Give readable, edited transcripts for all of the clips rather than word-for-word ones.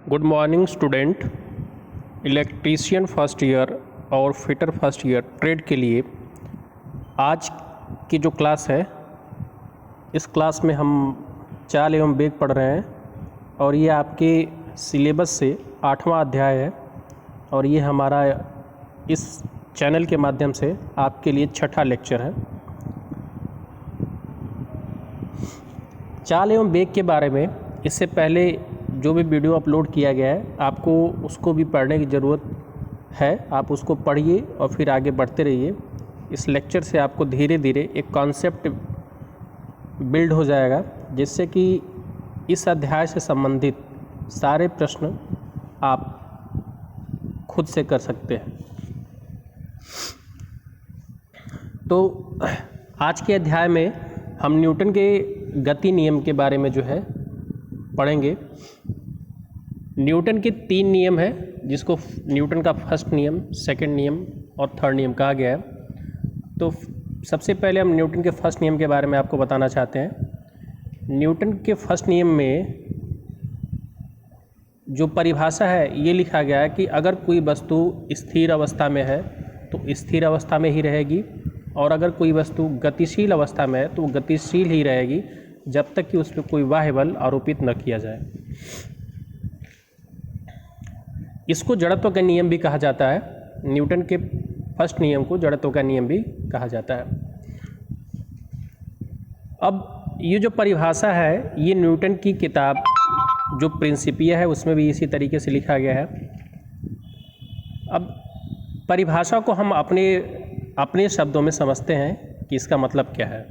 Good morning student. Electrician first year और fitter first year trade के लिए आज की जो क्लास है, इस क्लास में हम चाल एवं वेग पढ़ रहे हैं और ये आपके सिलेबस से 8वां अध्याय है और ये हमारा इस चैनल के माध्यम से आपके लिए छठा लेक्चर है। चाल एवं वेग के बारे में इससे पहले जो भी वीडियो अपलोड किया गया है, आपको उसको भी पढ़ने की ज़रूरत है। आप उसको पढ़िए और फिर आगे बढ़ते रहिए। इस लेक्चर से आपको धीरे धीरे एक कॉन्सेप्ट बिल्ड हो जाएगा, जिससे कि इस अध्याय से संबंधित सारे प्रश्न आप खुद से कर सकते हैं। तो आज के अध्याय में हम न्यूटन के गति नियम के बारे में जो है पढ़ेंगे। न्यूटन के 3 नियम हैं, जिसको न्यूटन का फर्स्ट नियम, सेकंड नियम और थर्ड नियम कहा गया है। तो सबसे पहले हम न्यूटन के फर्स्ट नियम के बारे में आपको बताना चाहते हैं। न्यूटन के फर्स्ट नियम में जो परिभाषा है, ये लिखा गया है कि अगर कोई वस्तु स्थिर अवस्था में है तो स्थिर अवस्था में ही रहेगी, और अगर कोई वस्तु गतिशील अवस्था में है तो गतिशील ही रहेगी, जब तक कि उस पर कोई बाह्य बल आरोपित न किया जाए। इसको जड़त्व का नियम भी कहा जाता है। न्यूटन के फर्स्ट नियम को जड़त्व का नियम भी कहा जाता है। अब ये जो परिभाषा है, ये न्यूटन की किताब जो प्रिंसिपिया है उसमें भी इसी तरीके से लिखा गया है। अब परिभाषा को हम अपने शब्दों में समझते हैं कि इसका मतलब क्या है।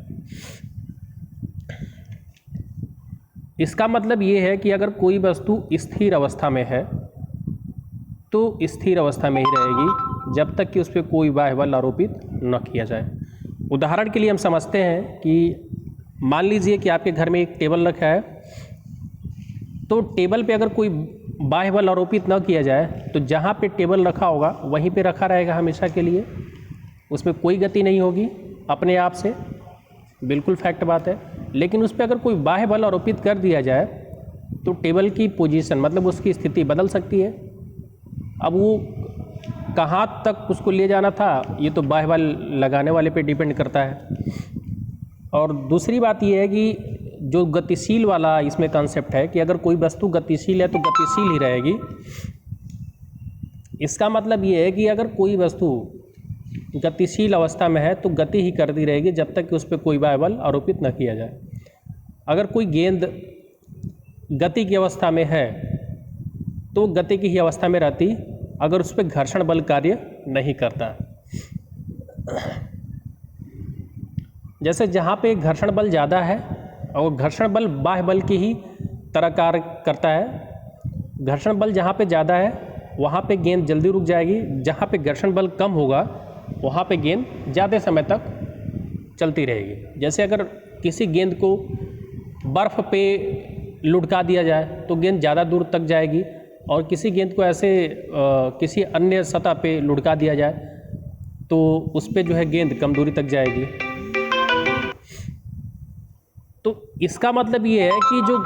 इसका मतलब ये है कि अगर कोई वस्तु स्थिर अवस्था में है तो स्थिर अवस्था में ही रहेगी, जब तक कि उस पर कोई बाह्य बल आरोपित न किया जाए। उदाहरण के लिए हम समझते हैं कि मान लीजिए कि आपके घर में एक टेबल रखा है, तो टेबल पे अगर कोई बाह्य बल आरोपित न किया जाए तो जहाँ पे टेबल रखा होगा वहीं पे रखा रहेगा हमेशा के लिए, उसमें कोई गति नहीं होगी अपने आप से, बिल्कुल फैक्ट बात है। लेकिन उस पर अगर कोई बाह्य बल आरोपित कर दिया जाए तो टेबल की पोजीशन, मतलब उसकी स्थिति बदल सकती है। अब वो कहाँ तक उसको ले जाना था, ये तो बाह्य बल लगाने वाले पे डिपेंड करता है। और दूसरी बात ये है कि जो गतिशील वाला इसमें कॉन्सेप्ट है कि अगर कोई वस्तु गतिशील है तो गतिशील ही रहेगी। इसका मतलब ये है कि अगर कोई वस्तु गतिशील अवस्था में है तो गति ही करती रहेगी, जब तक कि उस पर कोई बाह्य बल आरोपित न किया जाए। अगर कोई गेंद गति की अवस्था में है तो गति की ही अवस्था में रहती, अगर उस पर घर्षण बल कार्य नहीं करता। जैसे जहाँ पे घर्षण बल ज़्यादा है और घर्षण बल बाह्य बल की ही तरह कार्य करता है, घर्षण बल जहाँ पे ज़्यादा है वहाँ पे गेंद जल्दी रुक जाएगी, जहाँ पे घर्षण बल कम होगा वहाँ पे गेंद ज़्यादा समय तक चलती रहेगी। जैसे अगर किसी गेंद को बर्फ़ पे लुढ़का दिया जाए तो गेंद ज़्यादा दूर तक जाएगी, और किसी गेंद को ऐसे किसी अन्य सतह पे लुढ़का दिया जाए तो उस पे जो है गेंद कम दूरी तक जाएगी। तो इसका मतलब ये है कि जो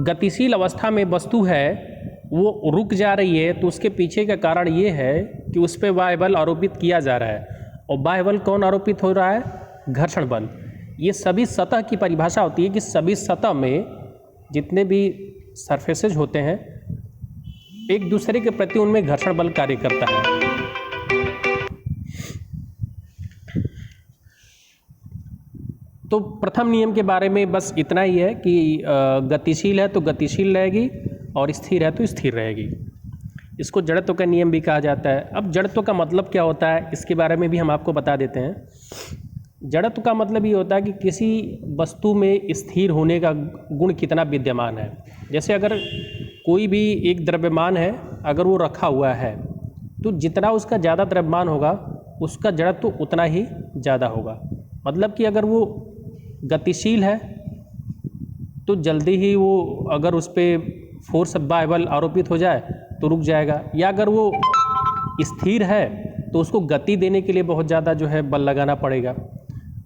गतिशील अवस्था में वस्तु है वो रुक जा रही है, तो उसके पीछे का कारण ये है कि उस पर बाह्य बल आरोपित किया जा रहा है। और बाह्य बल कौन आरोपित हो रहा है? घर्षण बल। ये सभी सतह की परिभाषा होती है कि सभी सतह में जितने भी सरफेसेज होते हैं, एक दूसरे के प्रति उनमें घर्षण बल कार्य करता है। तो प्रथम नियम के बारे में बस इतना ही है कि गतिशील है तो गतिशील रहेगी और स्थिर है तो स्थिर रहेगी। इसको जड़त्व का नियम भी कहा जाता है। अब जड़त्व का मतलब क्या होता है, इसके बारे में भी हम आपको बता देते हैं। जड़त्व का मतलब ये होता है कि किसी वस्तु में स्थिर होने का गुण कितना विद्यमान है। जैसे अगर कोई भी एक द्रव्यमान है, अगर वो रखा हुआ है तो जितना उसका ज़्यादा द्रव्यमान होगा उसका जड़त्व उतना ही ज़्यादा होगा। मतलब कि अगर वो गतिशील है तो जल्दी ही वो, अगर उस पर फोर्स बाह्य बल आरोपित हो जाए तो रुक जाएगा, या अगर वो स्थिर है तो उसको गति देने के लिए बहुत ज़्यादा जो है बल लगाना पड़ेगा।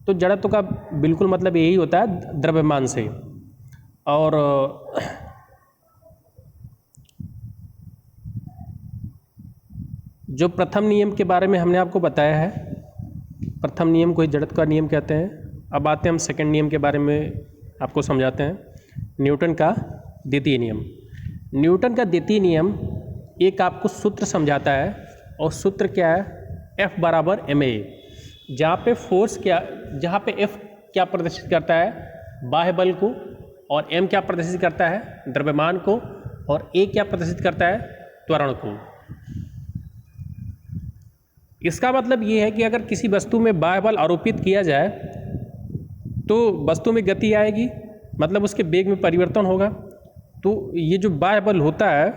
तो जड़त्व का बिल्कुल मतलब यही होता है द्रव्यमान से। और जो प्रथम नियम के बारे में हमने आपको बताया है, प्रथम नियम को जड़त्व का नियम कहते हैं। अब आते हैं हम सेकंड नियम के बारे में आपको समझाते हैं, न्यूटन का द्वितीय नियम। न्यूटन का द्वितीय नियम एक आपको सूत्र समझाता है, और सूत्र क्या है, F बराबर ma, जहाँ पे फोर्स क्या, जहाँ पे F क्या प्रदर्शित करता है, बाह्य बल को, और m क्या प्रदर्शित करता है, द्रव्यमान को, और a क्या प्रदर्शित करता है, त्वरण को। इसका मतलब ये है कि अगर किसी वस्तु में बाह्य बल आरोपित किया जाए तो वस्तु में गति आएगी, मतलब उसके वेग में परिवर्तन होगा। तो ये जो बाह्य बल होता है,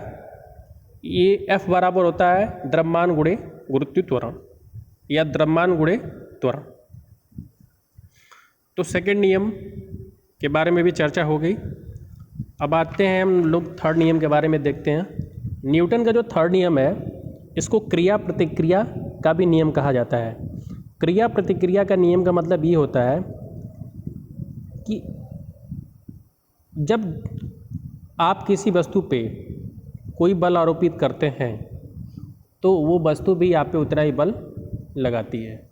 ये F बराबर होता है द्रव्यमान गुणे गुरुत्व त्वरण, या द्रव्यमान गुणे त्वरण। तो सेकंड नियम के बारे में भी चर्चा हो गई। अब आते हैं हम लोग थर्ड नियम के बारे में देखते हैं। न्यूटन का जो थर्ड नियम है, इसको क्रिया प्रतिक्रिया का भी नियम कहा जाता है। क्रिया प्रतिक्रिया का नियम का मतलब ये होता है कि जब आप किसी वस्तु पे कोई बल आरोपित करते हैं तो वो वस्तु भी आप पे उतना ही बल लगाती है।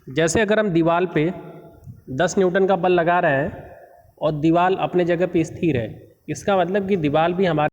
जैसे अगर हम दीवार पे 10 न्यूटन का बल लगा रहे हैं और दीवार अपने जगह पे स्थिर है, इसका मतलब कि दीवार भी हमारे